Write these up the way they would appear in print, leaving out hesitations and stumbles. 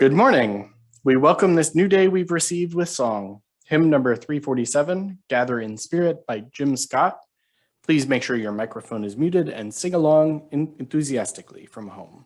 Good morning. We welcome this new day we've received with song. Hymn number 347, Gather in Spirit by Jim Scott. Please make sure your microphone is muted and sing along enthusiastically from home.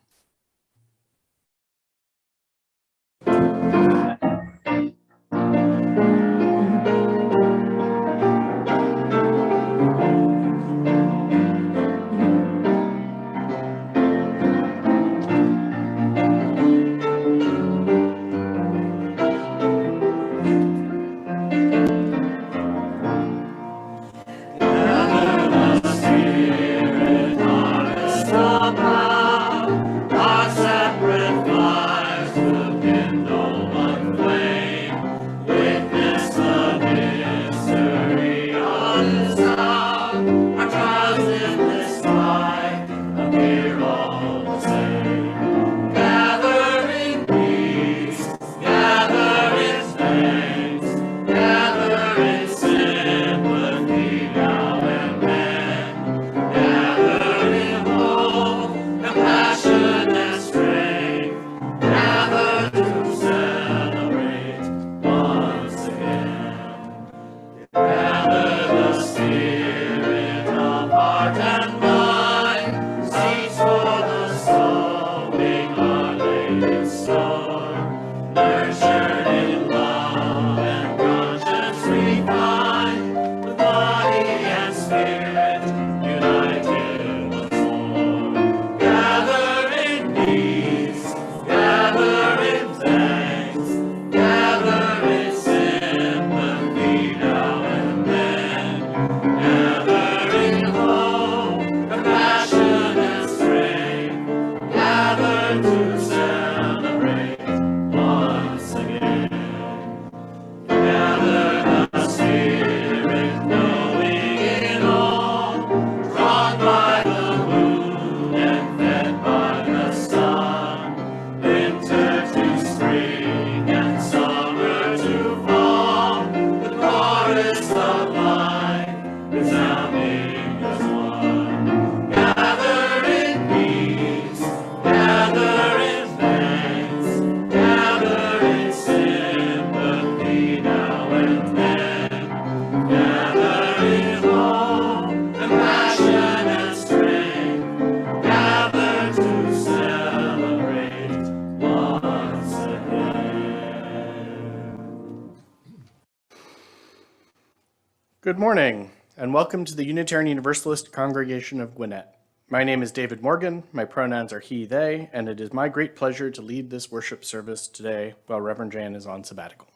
Good morning, and welcome to the Unitarian Universalist Congregation of Gwinnett. My name is David Morgan, my pronouns are he, they, and it is my great pleasure to lead this worship service today while Reverend Jan is on sabbatical.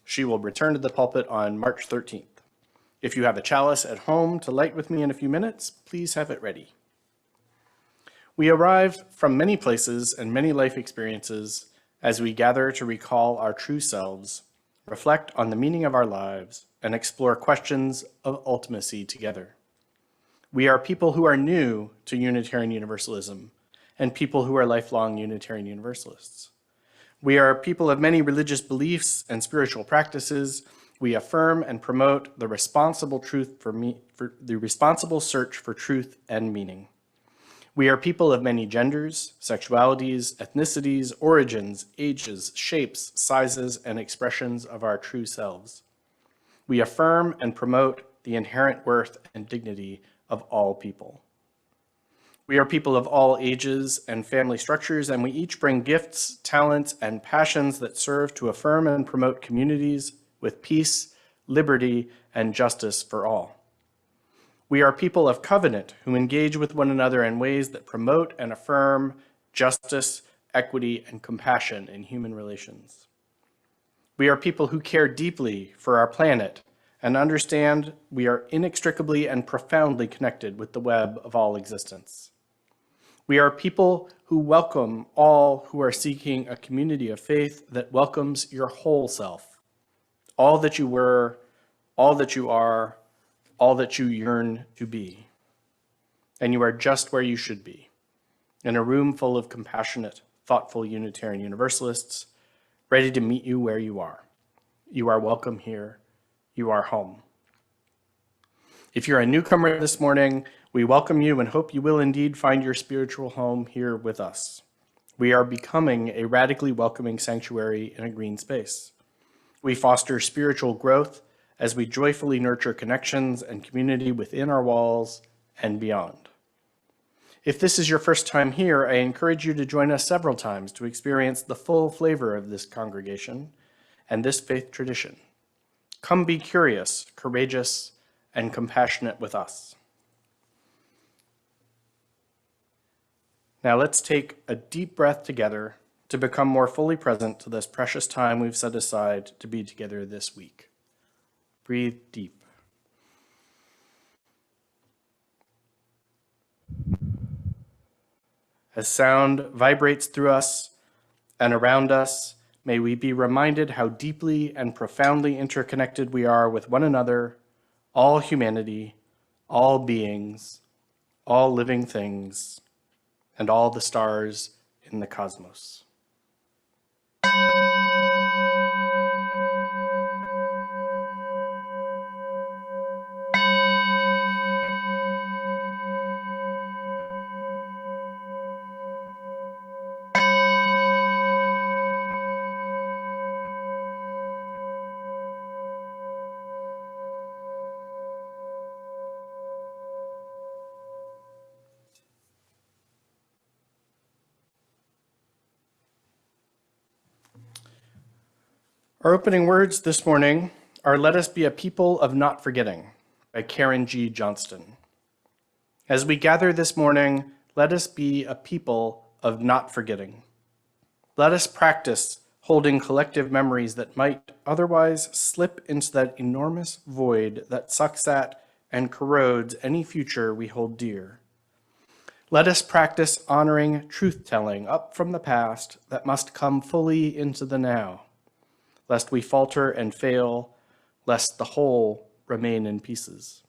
She will return to the pulpit on March 13th. If you have a chalice at home to light with me in a few minutes, please have it ready. We arrive from many places and many life experiences as we gather to recall our true selves, reflect on the meaning of our lives, and explore questions of ultimacy together. We are people who are new to Unitarian Universalism and people who are lifelong Unitarian Universalists. We are people of many religious beliefs and spiritual practices. We affirm and promote the responsible search for truth and meaning. We are people of many genders, sexualities, ethnicities, origins, ages, shapes, sizes, and expressions of our true selves. We affirm and promote the inherent worth and dignity of all people. We are people of all ages and family structures, and we each bring gifts, talents, and passions that serve to affirm and promote communities with peace, liberty, and justice for all. We are people of covenant who engage with one another in ways that promote and affirm justice, equity, and compassion in human relations. We are people who care deeply for our planet and understand we are inextricably and profoundly connected with the web of all existence. We are people who welcome all who are seeking a community of faith that welcomes your whole self, all that you were, all that you are, all that you yearn to be. And you are just where you should be, in a room full of compassionate, thoughtful Unitarian Universalists, ready to meet you where you are. You are welcome here. You are home. If you're a newcomer this morning, we welcome you and hope you will indeed find your spiritual home here with us. We are becoming a radically welcoming sanctuary in a green space. We foster spiritual growth as we joyfully nurture connections and community within our walls and beyond. If this is your first time here, I encourage you to join us several times to experience the full flavor of this congregation and this faith tradition. Come be curious, courageous, and compassionate with us. Now let's take a deep breath together to become more fully present to this precious time we've set aside to be together this week. Breathe deep. As sound vibrates through us and around us, may we be reminded how deeply and profoundly interconnected we are with one another, all humanity, all beings, all living things, and all the stars in the cosmos. Our opening words this morning are "Let Us Be a People of Not Forgetting" by Karen G. Johnston. As we gather this morning, let us be a people of not forgetting. Let us practice holding collective memories that might otherwise slip into that enormous void that sucks at and corrodes any future we hold dear. Let us practice honoring truth-telling up from the past that must come fully into the now, lest we falter and fail, lest the whole remain in pieces.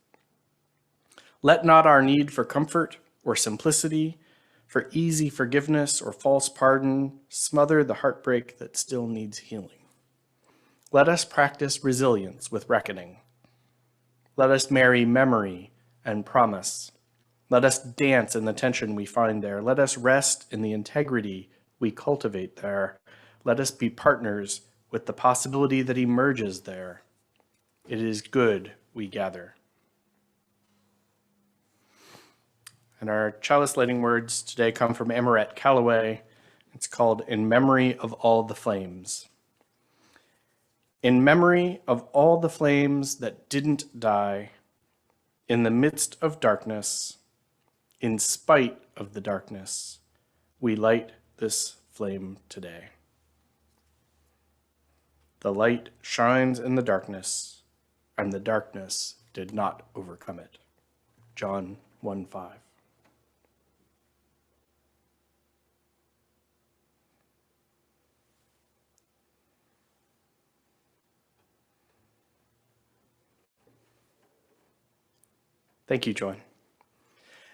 Let not our need for comfort or simplicity, for easy forgiveness or false pardon, smother the heartbreak that still needs healing. Let us practice resilience with reckoning. Let us marry memory and promise. Let us dance in the tension we find there. Let us rest in the integrity we cultivate there. Let us be partners with the possibility that emerges there. It is good we gather. And our chalice lighting words today come from Amaret Calloway. It's called "In Memory of All the Flames." In memory of all the flames that didn't die, in the midst of darkness, in spite of the darkness, we light this flame today. The light shines in the darkness, and the darkness did not overcome it. John 1:5. Thank you, Joan.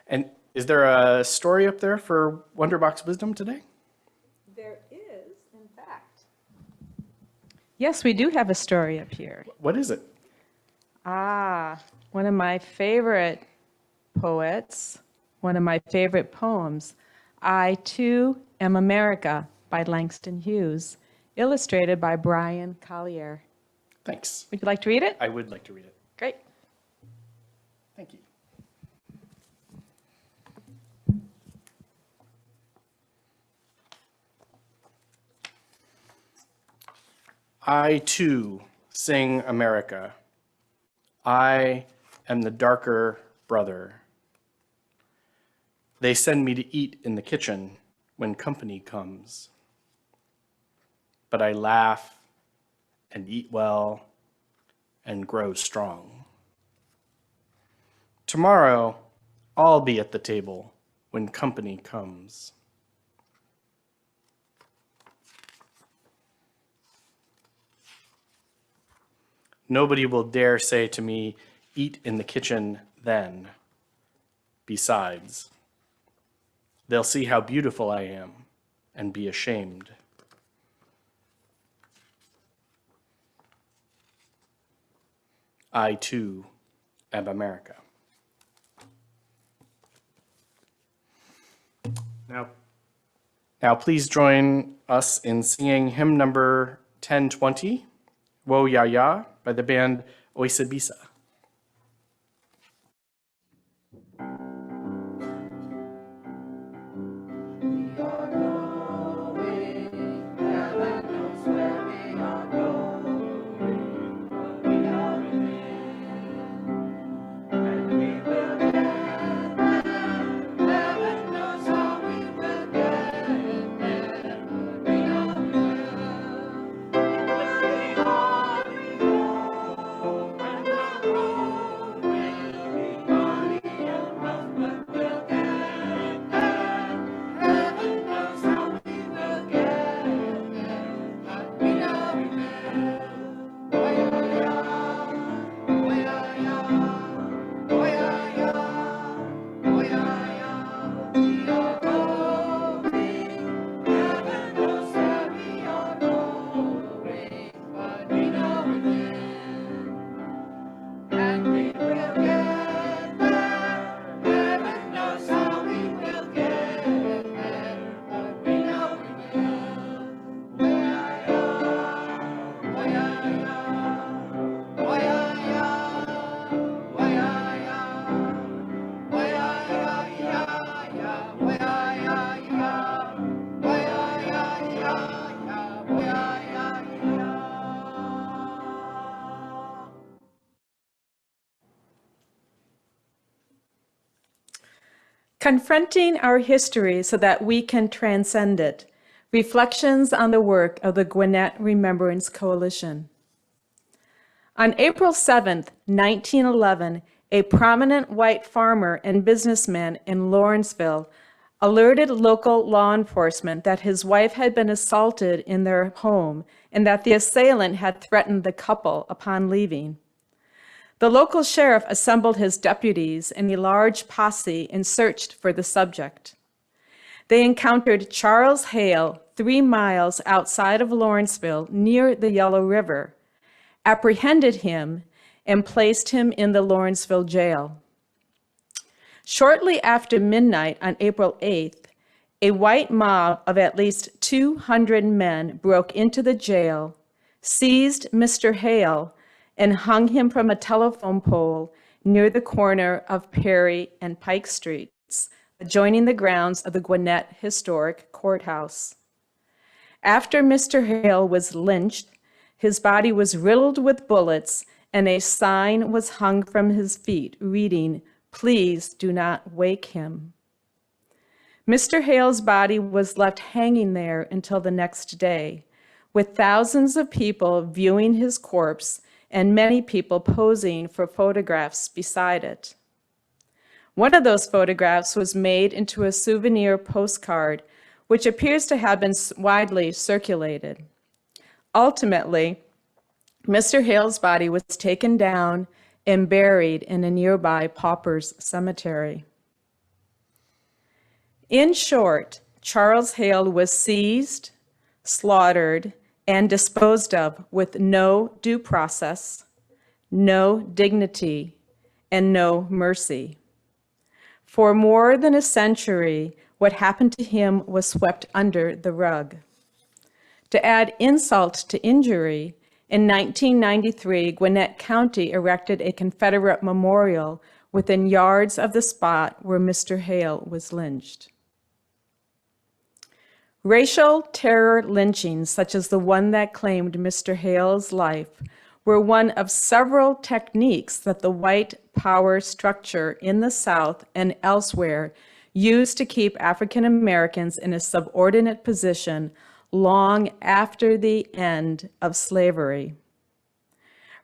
And is there a story up there for Wonderbox Wisdom today? There is, in fact. Yes, we do have a story up here. What is it? One of my favorite poets, one of my favorite poems, "I Too Am America" by Langston Hughes, illustrated by Brian Collier. Thanks. Would you like to read it? I would like to read it. Great. Thank you. I too sing America. I am the darker brother. They send me to eat in the kitchen when company comes. But I laugh and eat well and grow strong. Tomorrow, I'll be at the table when company comes. Nobody will dare say to me, "Eat in the kitchen then." Besides, they'll see how beautiful I am and be ashamed. I too am America. Now please join us in singing hymn number 1020, Wo Ya Ya, by the band Oisabisa. Confronting our history so that we can transcend it. Reflections on the work of the Gwinnett Remembrance Coalition. On April 7th, 1911, a prominent white farmer and businessman in Lawrenceville alerted local law enforcement that his wife had been assaulted in their home and that the assailant had threatened the couple upon leaving. The local sheriff assembled his deputies and a large posse and searched for the subject. They encountered Charles Hale 3 miles outside of Lawrenceville near the Yellow River, apprehended him, and placed him in the Lawrenceville jail. Shortly after midnight on April 8th, a white mob of at least 200 men broke into the jail, seized Mr. Hale, and hung him from a telephone pole near the corner of Perry and Pike Streets, adjoining the grounds of the Gwinnett Historic Courthouse. After Mr. Hale was lynched, his body was riddled with bullets and a sign was hung from his feet reading, "Please do not wake him." Mr. Hale's body was left hanging there until the next day, with thousands of people viewing his corpse and many people posing for photographs beside it. One of those photographs was made into a souvenir postcard, which appears to have been widely circulated. Ultimately, Mr. Hale's body was taken down and buried in a nearby paupers cemetery. In short, Charles Hale was seized, slaughtered, and disposed of with no due process, no dignity, and no mercy. For more than a century, what happened to him was swept under the rug. To add insult to injury, in 1993, Gwinnett County erected a Confederate memorial within yards of the spot where Mr. Hale was lynched. Racial terror lynchings, such as the one that claimed Mr. Hale's life, were one of several techniques that the white power structure in the South and elsewhere used to keep African Americans in a subordinate position long after the end of slavery.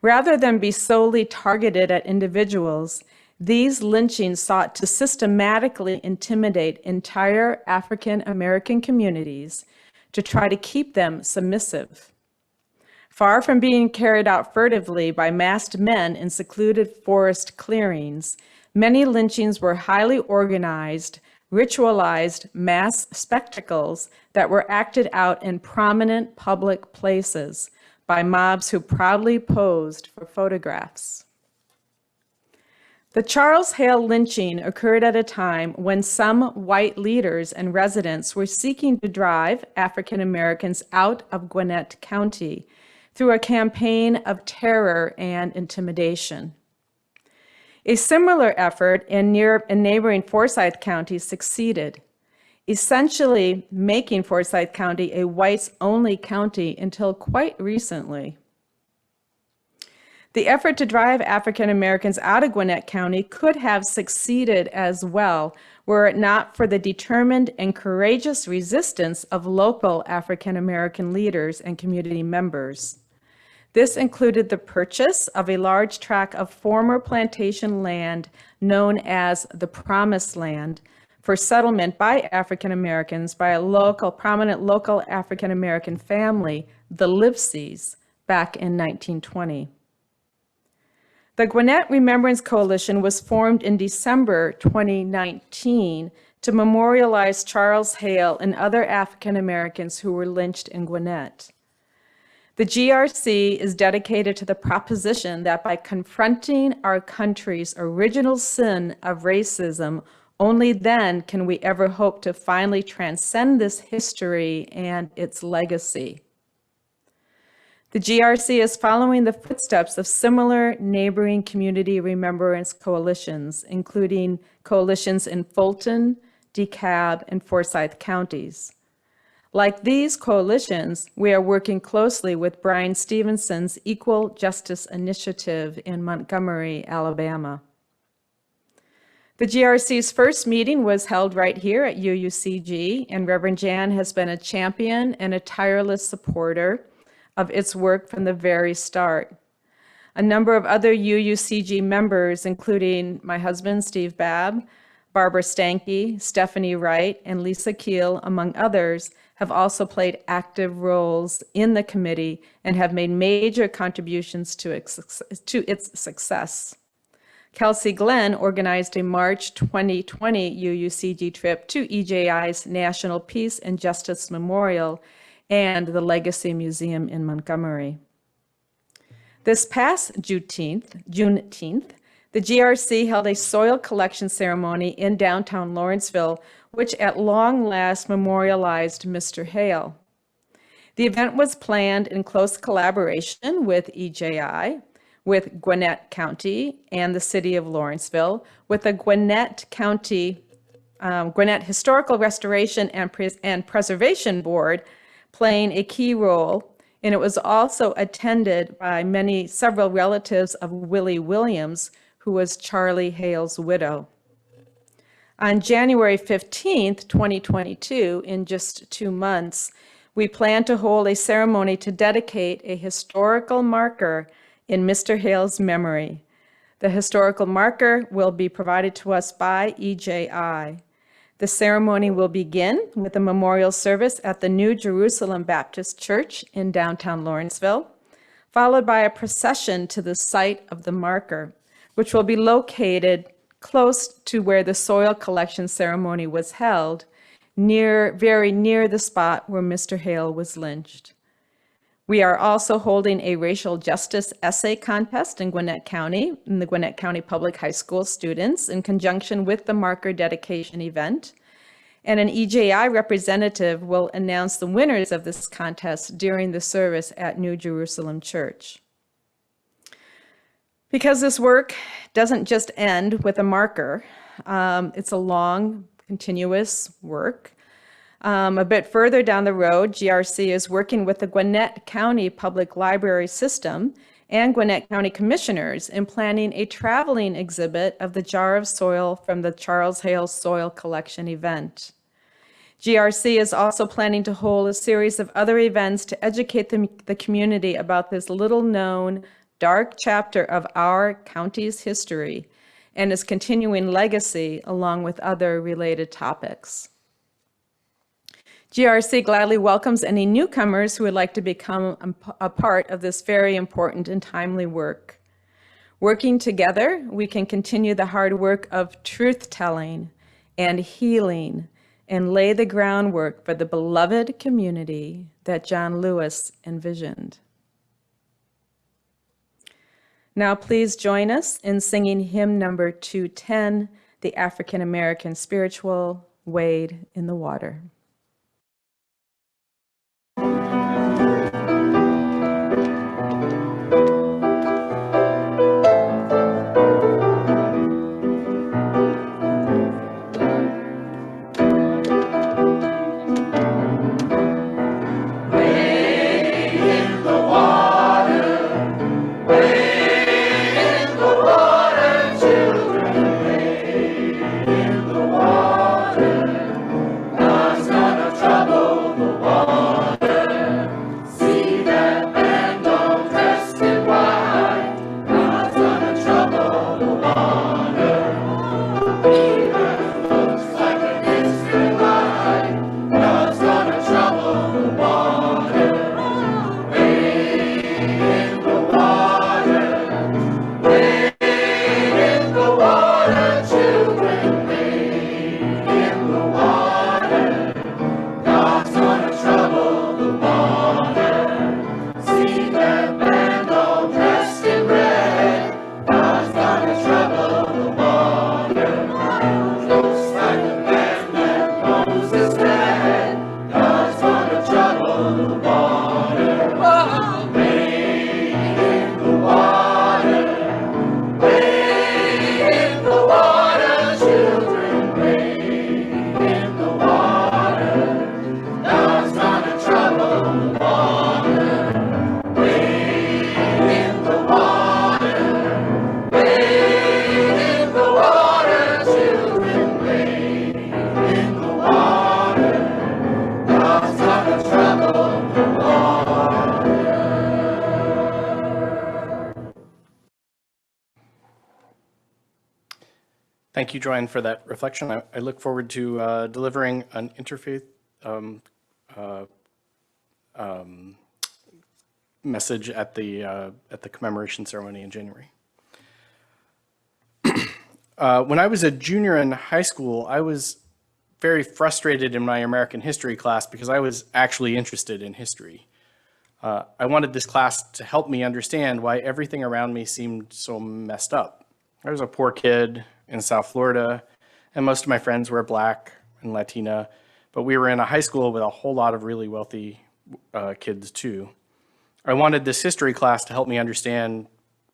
Rather than be solely targeted at individuals, these lynchings sought to systematically intimidate entire African American communities to try to keep them submissive. Far from being carried out furtively by masked men in secluded forest clearings, many lynchings were highly organized, ritualized mass spectacles that were acted out in prominent public places by mobs who proudly posed for photographs. The Charles Hale lynching occurred at a time when some white leaders and residents were seeking to drive African Americans out of Gwinnett County through a campaign of terror and intimidation. A similar effort in neighboring Forsyth County succeeded, essentially making Forsyth County a whites-only county until quite recently. The effort to drive African Americans out of Gwinnett County could have succeeded as well, were it not for the determined and courageous resistance of local African American leaders and community members. This included the purchase of a large tract of former plantation land known as the Promised Land for settlement by African Americans by a prominent local African American family, the Livesys, back in 1920. The Gwinnett Remembrance Coalition was formed in December 2019 to memorialize Charles Hale and other African Americans who were lynched in Gwinnett. The GRC is dedicated to the proposition that by confronting our country's original sin of racism, only then can we ever hope to finally transcend this history and its legacy. The GRC is following the footsteps of similar neighboring community remembrance coalitions, including coalitions in Fulton, DeKalb, and Forsyth counties. Like these coalitions, we are working closely with Brian Stevenson's Equal Justice Initiative in Montgomery, Alabama. The GRC's first meeting was held right here at UUCG, and Reverend Jan has been a champion and a tireless supporter of its work from the very start. A number of other UUCG members, including my husband, Steve Babb, Barbara Stanke, Stephanie Wright, and Lisa Keel, among others, have also played active roles in the committee and have made major contributions to its success. Kelsey Glenn organized a March 2020 UUCG trip to EJI's National Peace and Justice Memorial and the Legacy Museum in Montgomery. This past Juneteenth, the GRC held a soil collection ceremony in downtown Lawrenceville, which at long last memorialized Mr. Hale. The event was planned in close collaboration with EJI, with Gwinnett County and the City of Lawrenceville, with the Gwinnett County Gwinnett Historical Restoration and Preservation Board playing a key role, and it was also attended by several relatives of Willie Williams, who was Charlie Hale's widow. On January 15th, 2022, in just 2 months, we plan to hold a ceremony to dedicate a historical marker in Mr. Hale's memory. The historical marker will be provided to us by EJI. The ceremony will begin with a memorial service at the New Jerusalem Baptist Church in downtown Lawrenceville, followed by a procession to the site of the marker, which will be located close to where the soil collection ceremony was held, very near the spot where Mr. Hale was lynched. We are also holding a racial justice essay contest in Gwinnett County, in the Gwinnett County Public High School students, in conjunction with the marker dedication event. And an EJI representative will announce the winners of this contest during the service at New Jerusalem Church. Because this work doesn't just end with a marker, it's a long, continuous work. A bit further down the road, GRC is working with the Gwinnett County Public Library System and Gwinnett County Commissioners in planning a traveling exhibit of the jar of soil from the Charles Hale Soil Collection event. GRC is also planning to hold a series of other events to educate the community about this little-known, dark chapter of our county's history and its continuing legacy, along with other related topics. GRC gladly welcomes any newcomers who would like to become a part of this very important and timely work. Working together, we can continue the hard work of truth-telling and healing and lay the groundwork for the beloved community that John Lewis envisioned. Now please join us in singing hymn number 210, the African American Spiritual, Wade in the Water. Thank you, Joanne, for that reflection. I look forward to delivering an interfaith message at the commemoration ceremony in January. When I was a junior in high school, I was very frustrated in my American history class because I was actually interested in history. I wanted this class to help me understand why everything around me seemed so messed up. I was a poor kid in South Florida, and most of my friends were Black and Latina, but we were in a high school with a whole lot of really wealthy kids too. I wanted this history class to help me understand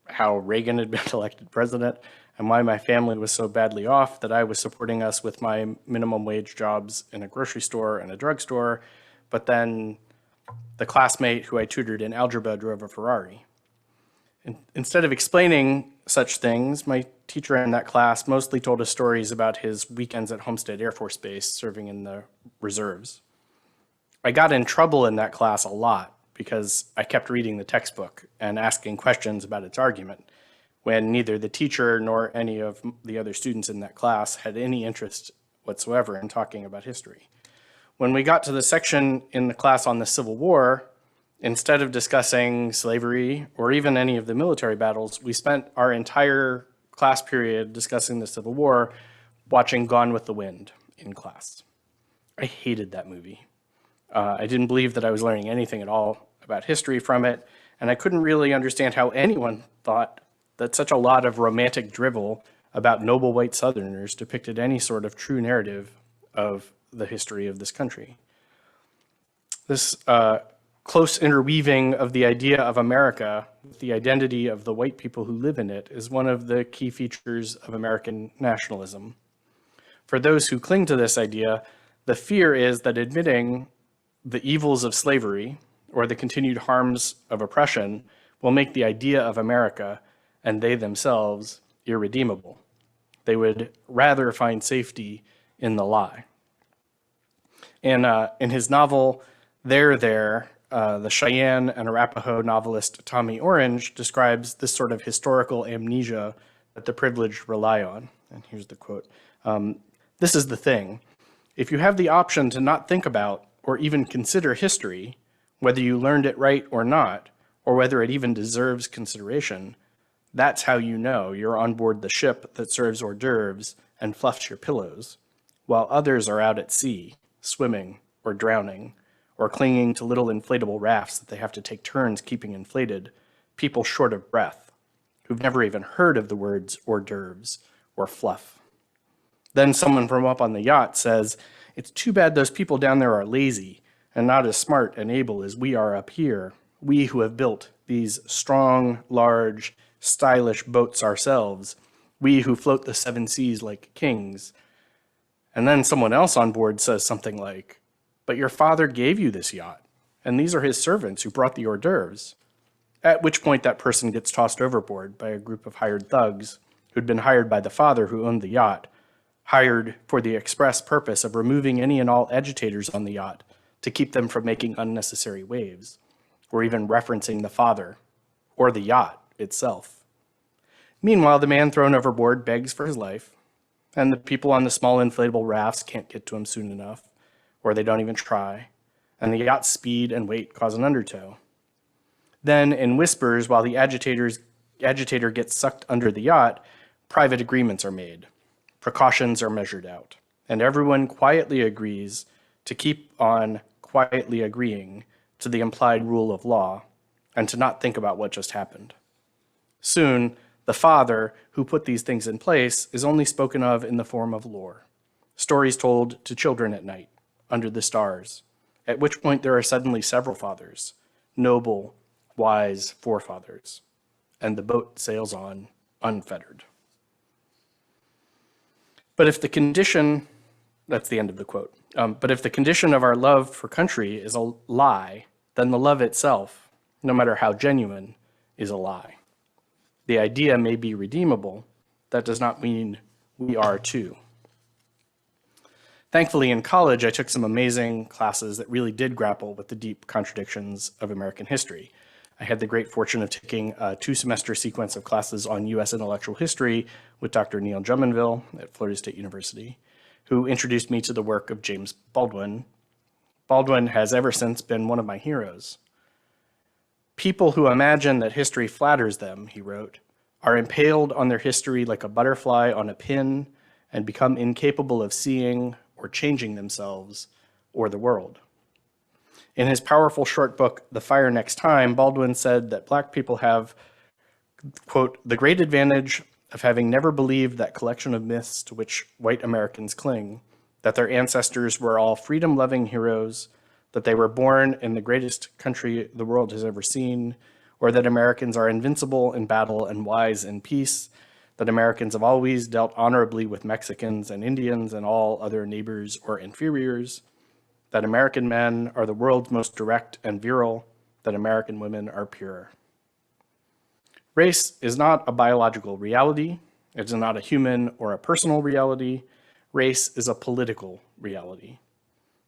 how Reagan had been elected president and why my family was so badly off that I was supporting us with my minimum wage jobs in a grocery store and a drugstore, but then the classmate who I tutored in algebra drove a Ferrari. Instead of explaining such things, my teacher in that class mostly told us stories about his weekends at Homestead Air Force Base serving in the reserves. I got in trouble in that class a lot because I kept reading the textbook and asking questions about its argument when neither the teacher nor any of the other students in that class had any interest whatsoever in talking about history. When we got to the section in the class on the Civil War, instead of discussing slavery or even any of the military battles, we spent our entire class period discussing the Civil War, watching Gone with the Wind in class. I hated that movie. I didn't believe that I was learning anything at all about history from it, and I couldn't really understand how anyone thought that such a lot of romantic drivel about noble white Southerners depicted any sort of true narrative of the history of this country. This close interweaving of the idea of America with the identity of the white people who live in it is one of the key features of American nationalism. For those who cling to this idea, the fear is that admitting the evils of slavery or the continued harms of oppression will make the idea of America and they themselves irredeemable. They would rather find safety in the lie. In his novel, There, the Cheyenne and Arapaho novelist Tommy Orange describes this sort of historical amnesia that the privileged rely on. And here's the quote. This is the thing. If you have the option to not think about or even consider history, whether you learned it right or not, or whether it even deserves consideration, that's how you know you're on board the ship that serves hors d'oeuvres and fluffs your pillows, while others are out at sea, swimming or drowning, or clinging to little inflatable rafts that they have to take turns keeping inflated, people short of breath, who've never even heard of the words hors d'oeuvres or fluff. Then someone from up on the yacht says, "It's too bad those people down there are lazy and not as smart and able as we are up here, we who have built these strong, large, stylish boats ourselves, we who float the seven seas like kings." And then someone else on board says something like, "But your father gave you this yacht, and these are his servants who brought the hors d'oeuvres." At which point that person gets tossed overboard by a group of hired thugs who'd been hired by the father who owned the yacht, hired for the express purpose of removing any and all agitators on the yacht to keep them from making unnecessary waves, or even referencing the father or the yacht itself. Meanwhile, the man thrown overboard begs for his life, and the people on the small inflatable rafts can't get to him soon enough, or they don't even try, and the yacht's speed and weight cause an undertow. Then, in whispers, while the agitator gets sucked under the yacht, private agreements are made, precautions are measured out, and everyone quietly agrees to keep on quietly agreeing to the implied rule of law and to not think about what just happened. Soon, the father who put these things in place is only spoken of in the form of lore, stories told to children at night, under the stars, at which point there are suddenly several fathers, noble, wise forefathers, and the boat sails on unfettered. But if the condition, that's the end of the quote, but if the condition of our love for country is a lie, then the love itself, no matter how genuine, is a lie. The idea may be redeemable, that does not mean we are too. Thankfully, in college, I took some amazing classes that really did grapple with the deep contradictions of American history. I had the great fortune of taking a 2-semester sequence of classes on U.S. intellectual history with Dr. Neil Drummondville at Florida State University, who introduced me to the work of James Baldwin. Baldwin has ever since been one of my heroes. "People who imagine that history flatters them," he wrote, "are impaled on their history like a butterfly on a pin and become incapable of seeing or changing themselves or the world." In his powerful short book, The Fire Next Time, Baldwin said that Black people have, quote, "the great advantage of having never believed that collection of myths to which white Americans cling, that their ancestors were all freedom-loving heroes, that they were born in the greatest country the world has ever seen, or that Americans are invincible in battle and wise in peace, that Americans have always dealt honorably with Mexicans and Indians and all other neighbors or inferiors, that American men are the world's most direct and virile, that American women are pure." Race is not a biological reality. It is not a human or a personal reality. Race is a political reality.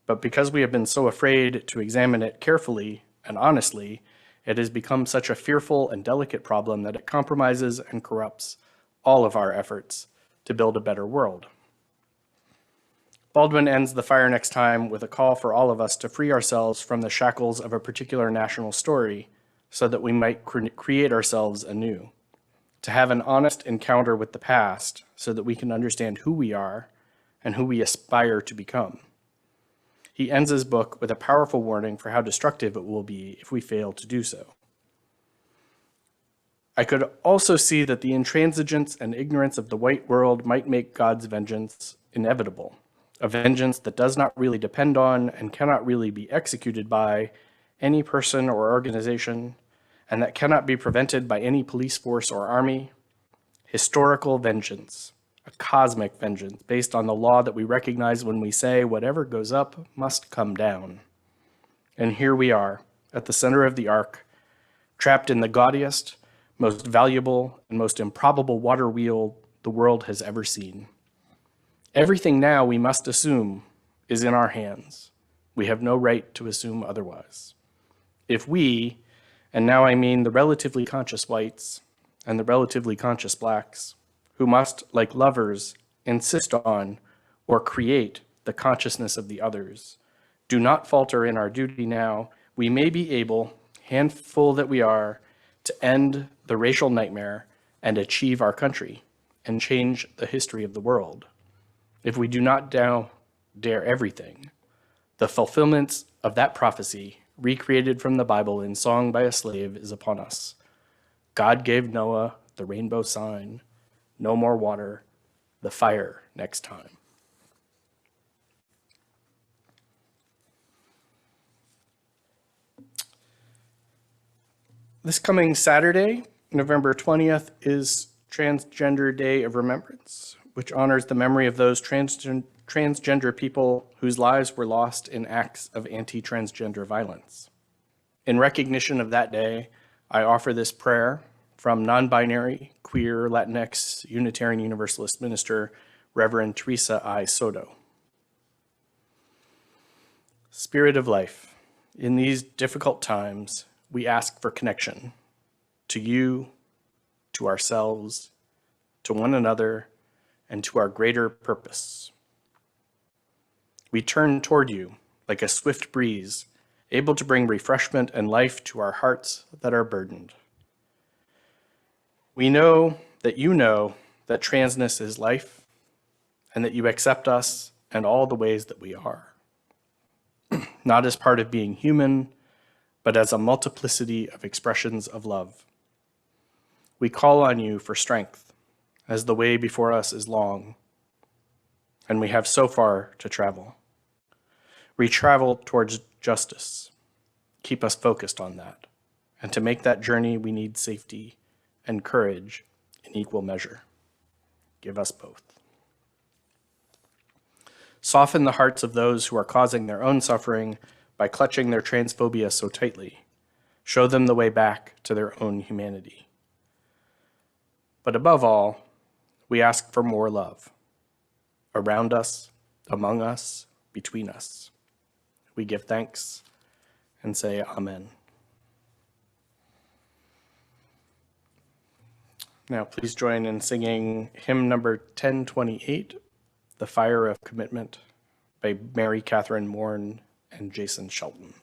But because we have been so afraid to examine it carefully and honestly, it has become such a fearful and delicate problem that it compromises and corrupts all of our efforts to build a better world. Baldwin ends The Fire Next Time with a call for all of us to free ourselves from the shackles of a particular national story so that we might create ourselves anew, to have an honest encounter with the past so that we can understand who we are and who we aspire to become. He ends his book with a powerful warning for how destructive it will be if we fail to do so. I could also see that the intransigence and ignorance of the white world might make God's vengeance inevitable, a vengeance that does not really depend on and cannot really be executed by any person or organization, and that cannot be prevented by any police force or army. Historical vengeance, a cosmic vengeance based on the law that we recognize when we say whatever goes up must come down. And here we are, at the center of the arc, trapped in the gaudiest, most valuable, and most improbable water wheel the world has ever seen. Everything now, we must assume, is in our hands. We have no right to assume otherwise. If we, and now I mean the relatively conscious whites and the relatively conscious blacks, who must, like lovers, insist on or create the consciousness of the others, do not falter in our duty now, we may be able, handful that we are, to end the racial nightmare and achieve our country and change the history of the world. If we do not now dare everything, the fulfillment of that prophecy, recreated from the Bible in song by a slave, is upon us. God gave Noah the rainbow sign, no more water, the fire next time. This coming Saturday, November 20th, is Transgender Day of Remembrance, which honors the memory of those transgender people whose lives were lost in acts of anti-transgender violence. In recognition of that day, I offer this prayer from non-binary, queer, Latinx, Unitarian Universalist minister, Reverend Teresa I. Soto. Spirit of life, in these difficult times, we ask for connection to you, to ourselves, to one another, and to our greater purpose. We turn toward you like a swift breeze, able to bring refreshment and life to our hearts that are burdened. We know that transness is life, and that you accept us and all the ways that we are, not as part of being human, but as a multiplicity of expressions of love. We call on you for strength, as the way before us is long, and we have so far to travel. We travel towards justice. Keep us focused on that. And to make that journey, we need safety and courage in equal measure. Give us both. Soften the hearts of those who are causing their own suffering by clutching their transphobia so tightly. Show them the way back to their own humanity. But above all, we ask for more love. Around us, among us, between us. We give thanks and say amen. Now please join in singing hymn number 1028, The Fire of Commitment, by Mary Catherine Morn and Jason Shelton.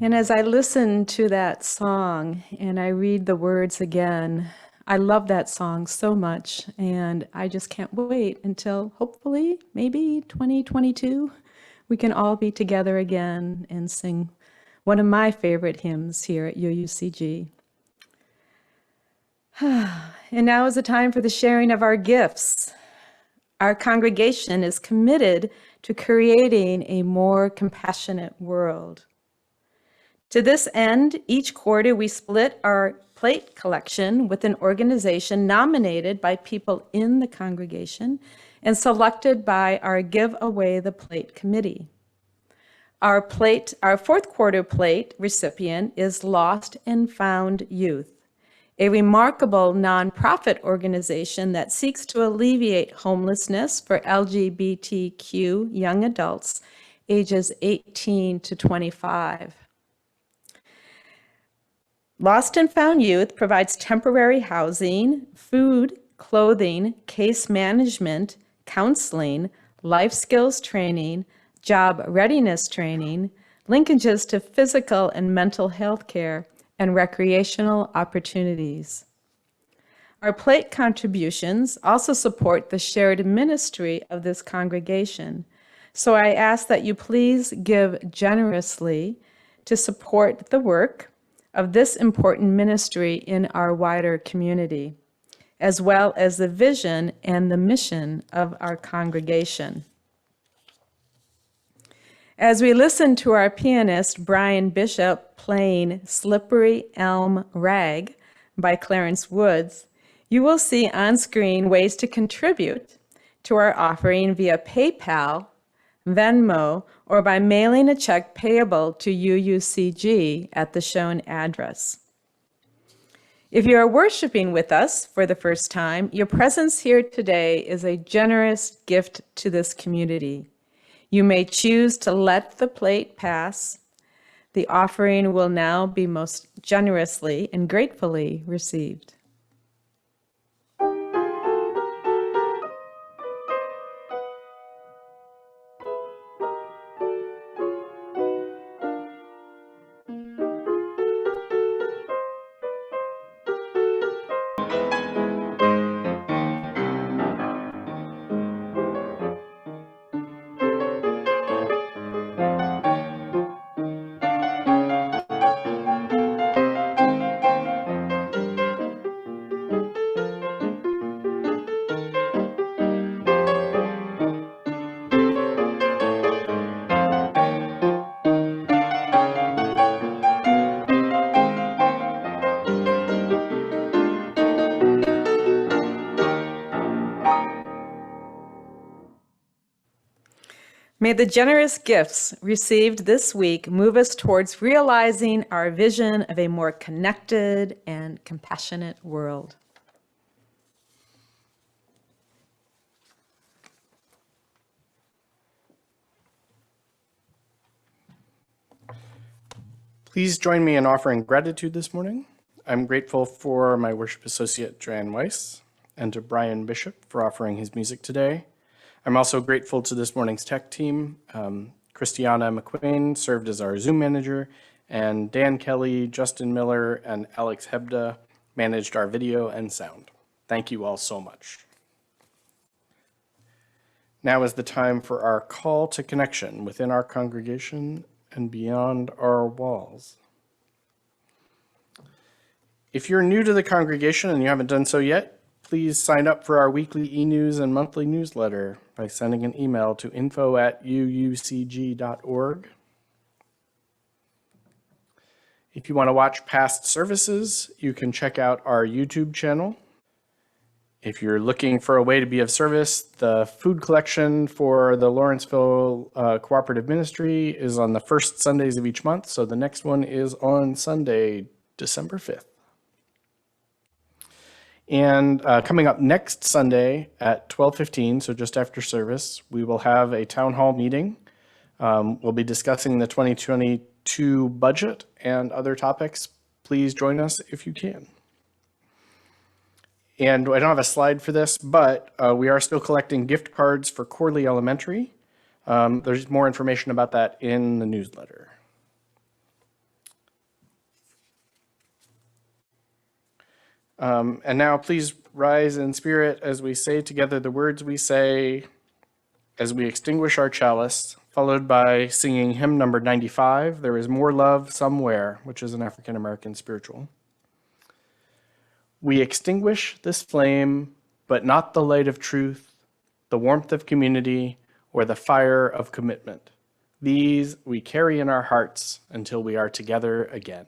And as I listen to that song and I read the words again, I love that song so much, and I just can't wait until hopefully, maybe 2022, we can all be together again and sing one of my favorite hymns here at UUCG. And now is the time for the sharing of our gifts. Our congregation is committed to creating a more compassionate world. To this end, each quarter we split our plate collection with an organization nominated by people in the congregation and selected by our Give Away the Plate committee. Our fourth quarter plate recipient is Lost and Found Youth, a remarkable nonprofit organization that seeks to alleviate homelessness for LGBTQ young adults ages 18 to 25. Lost and Found Youth provides temporary housing, food, clothing, case management, counseling, life skills training, job readiness training, linkages to physical and mental health care, and recreational opportunities. Our plate contributions also support the shared ministry of this congregation, so I ask that you please give generously to support the work of this important ministry in our wider community, as well as the vision and the mission of our congregation. As we listen to our pianist Brian Bishop playing Slippery Elm Rag by Clarence Woods, you will see on screen ways to contribute to our offering via PayPal, Venmo, or by mailing a check payable to UUCG at the shown address. If you are worshiping with us for the first time, your presence here today is a generous gift to this community. You may choose to let the plate pass. The offering will now be most generously and gratefully received. May the generous gifts received this week move us towards realizing our vision of a more connected and compassionate world. Please join me in offering gratitude this morning. I'm grateful for my worship associate, Joanne Weiss, and to Brian Bishop for offering his music today. I'm also grateful to this morning's tech team. Christiana McQueen served as our Zoom manager, and Dan Kelly, Justin Miller, and Alex Hebda managed our video and sound. Thank you all so much. Now is the time for our call to connection within our congregation and beyond our walls. If you're new to the congregation and you haven't done so yet, please sign up for our weekly e-news and monthly newsletter by sending an email to info@uucg.org. If you want to watch past services, you can check out our YouTube channel. If you're looking for a way to be of service, the food collection for the Lawrenceville Cooperative Ministry is on the first Sundays of each month, so the next one is on Sunday, December 5th. And coming up next Sunday at 12:15, so just after service, we will have a town hall meeting. We'll be discussing the 2022 budget and other topics. Please join us if you can. And I don't have a slide for this, but we are still collecting gift cards for Corley Elementary. There's more information about that in the newsletter. And now please rise in spirit as we say together the words we say as we extinguish our chalice, followed by singing hymn number 95, There Is More Love Somewhere, which is an African American spiritual. We extinguish this flame, but not the light of truth, the warmth of community, or the fire of commitment. These we carry in our hearts until we are together again.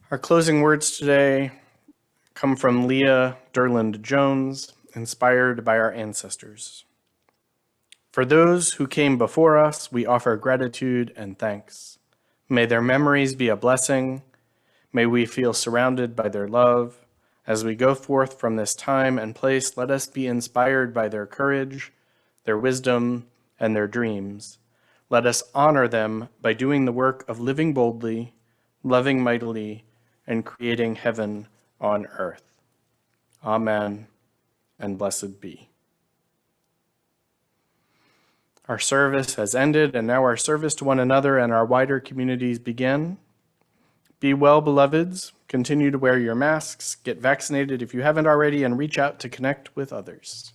Our closing words today come from Leah Durland Jones, inspired by our ancestors. For those who came before us, we offer gratitude and thanks. May their memories be a blessing. May we feel surrounded by their love. As we go forth from this time and place, let us be inspired by their courage, their wisdom, and their dreams. Let us honor them by doing the work of living boldly, loving mightily, and creating heaven on earth. Amen, and blessed be. Our service has ended, and now our service to one another and our wider communities begin. Be well, beloveds. Continue to wear your masks, get vaccinated if you haven't already, and reach out to connect with others.